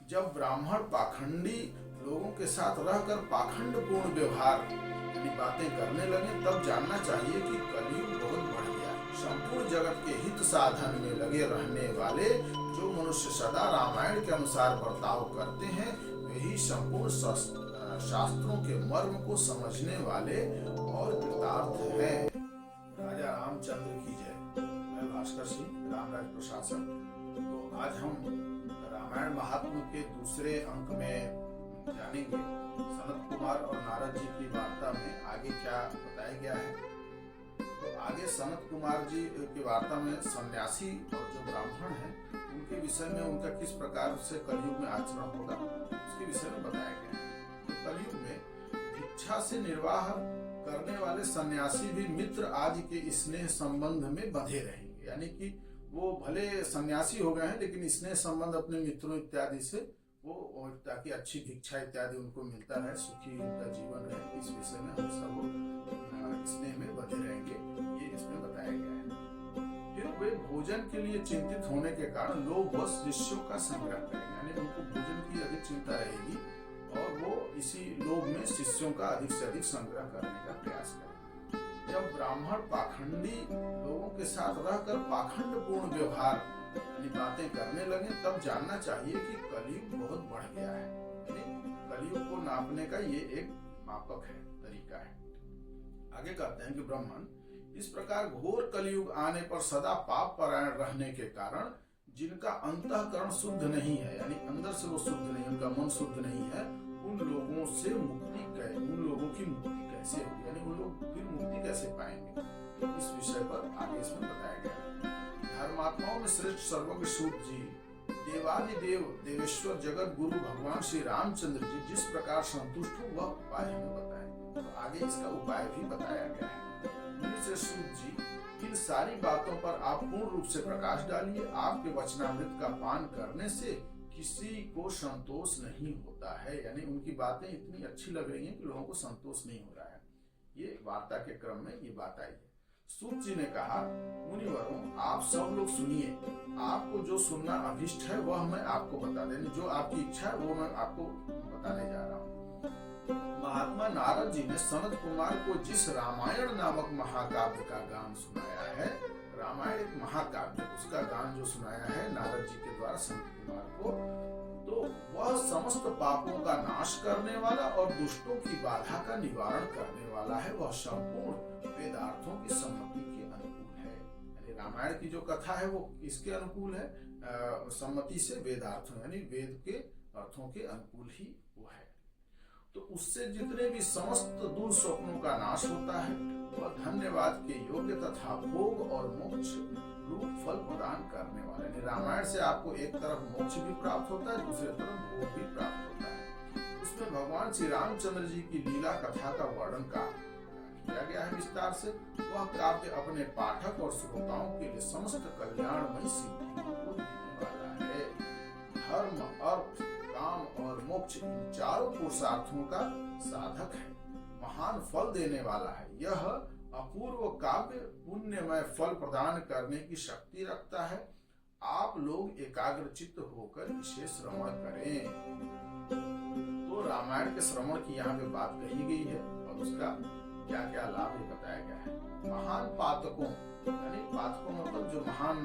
जब ब्राह्मण पाखंडी लोगों के साथ रहकर पाखंडपूर्ण व्यवहार यानी बातें करने लगे, तब जानना चाहिए कि कलयुग बहुत बढ़ गया है। संपूर्ण जगत के हित साधन में लगे रहने वाले जो मनुष्य सदा रामायण के अनुसार बर्ताव करते हैं, वही संपूर्ण शास्त्रों के मर्म को समझने वाले और कृतार्थ हैं। राजा रामचंद्र की जय। मैं भास्कर सिंह, रामराज प्रशासन। तो आज हम रामायण महात्म्य के दूसरे अंक में जानेंगे सनत कुमार और नारद जी की वार्ता में आगे क्या बताया गया है। तो आगे सनत कुमार जी की वार्ता में सन्यासी और जो ब्राह्मण हैं उनके विषय में उनका किस प्रकार से कलयुग में आचरण होगा उसके विषय में बताया गया है। तो कलयुग में भिक्षा से निर्वाह करने वाले सन्यासी भी मित्र आदि के स्नेह संबंध में बंधे रहेंगे, यानी कि वो भले सन्यासी हो गए हैं लेकिन स्नेह संबंध अपने मित्रों इत्यादि से वो, ताकि अच्छी भिक्षा इत्यादि उनको मिलता रहे, सुखी उनका जीवन रहे, इस विषय में हम सब स्नेह में बंधे रहेंगे, ये इसमें बताया गया है। फिर वे भोजन के लिए चिंतित होने के कारण लोग बस शिष्यों का संग्रह करेंगे, यानी उनको भोजन की अधिक चिंता रहेगी और वो इसी लोभ में शिष्यों का अधिक से अधिक संग्रह करने का प्रयास करेंगे। जब ब्राह्मण पाखंडी लोगों के साथ रहकर पाखंडपूर्ण व्यवहार यानी बातें करने लगे, तब जानना चाहिए कि कलयुग बहुत बढ़ गया है। यानी कलयुग को नापने का ये एक मापक है, तरीका है। आगे कहते हैं कि ब्राह्मण इस प्रकार घोर कलयुग आने पर सदा पाप परायण रहने के कारण जिनका अंतःकरण शुद्ध नहीं है, यानी अंदर से वो शुद्ध नहीं, उनका मन शुद्ध नहीं है, उन लोगों से उन लोगों की मुक्ति कैसे होगी, यानी उन लोग फिर मुक्ति कैसे पाएंगे, इस विषय पर आगे इसमें बताया गया है। धर्मात्माओं में श्रेष्ठ सर्वज्ञ सूत जी, देवादिदेव देवेश्वर जगत गुरु भगवान श्री रामचंद्र जी जिस प्रकार संतुष्ट हो वह उपाय हमें बताए, तो आगे इसका उपाय भी बताया गया है। मुनि सूत जी, इन सारी बातों पर आप पूर्ण रूप से प्रकाश डालिए। आपके वचनामृत का पान करने से किसी को संतोष नहीं होता है, यानी उनकी बातें इतनी अच्छी लग रही हैं कि लोगों को संतोष नहीं हो रहा है। ये वार्ता के क्रम में ये बात आई है। सूत जी ने कहा, मुनिवरों आप सब लोग सुनिए, आपको जो सुनना अभिष्ट है वह मैं आपको बता देने, जो आपकी इच्छा है वो मैं आपको बताने जा रहा हूँ। महात्मा नारद जी ने सनत कुमार को जिस रामायण नामक महाकाव्य का गान सुनाया है, रामायण एक महाकाव्य, उसका गान जो सुनाया है नारद जी के द्वारा सनत कुमार को, तो वह समस्त पापों का नाश करने वाला और दुष्टों की बाधा का निवारण करने वाला है। वह संपूर्ण वेदार्थों की सम्मति के अनुकूल है, यानी रामायण की जो कथा है वो इसके अनुकूल है, सम्मति से वेदार्थों यानी वेद के अर्थों के अनुकूल ही वो है। तो उससे जितने भी समस्त दुर्स्वप्नों का नाश होता है, वह धन्यवाद के योग्य तथा भोग और मोक्ष रूप फल प्रदान करने वाले। रामायण से आपको एक तरफ मोक्ष भी प्राप्त होता है, दूसरी तरफ भोग भी प्राप्त होता है। उसमें भगवान श्री रामचंद्र जी की लीला कथा का वर्णन किया गया है विस्तार से। वह काव्य अपने पाठक और श्रोताओं के लिए समस्त कल्याणमय सिद्धि को देने वाला है। धर्म, अर्थ, काम और मोक्ष इन चारों पुरुषार्थों का साधक है, महान फल देने वाला है। यह अपूर्व काव्य पुण्यमय फल प्रदान करने की शक्ति रखता है। आप लोग एकाग्रचित्त होकर इसे श्रवण करें। तो रामायण के श्रवण की यहाँ पे बात कही गई है और उसका क्या क्या लाभ है बताया गया है। महान पातकों, यानी पातकों मतलब जो महान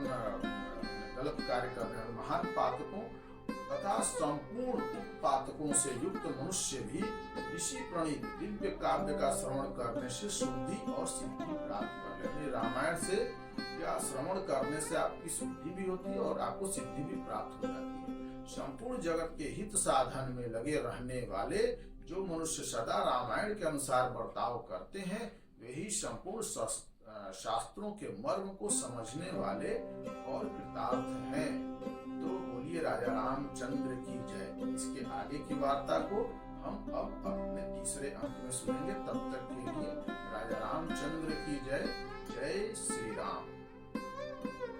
गलत कार्य करने वाले महान पातकों तथा संपूर्ण उत्पातकों से युक्त मनुष्य भी ऋषि प्रणीत दिव्य काव्य का श्रवण करने से शुद्धि और सिद्धि प्राप्त कर लेते। रामायण से या श्रवण करने से आपकी शुद्धि भी होती है और आपको सिद्धि भी प्राप्त हो जाती है। संपूर्ण जगत के हित साधन में लगे रहने वाले जो मनुष्य सदा रामायण के अनुसार बर्ताव करते हैं, वही संपूर्ण शास्त्रों के मर्म को समझने वाले और कृतार्थ हैं। तो बोलिए राजा रामचंद्र की जय। इसके आगे की वार्ता को हम अब अपने तीसरे अंक में सुनेंगे। तब तक के लिए राजा रामचंद्र की जय। जय श्री राम।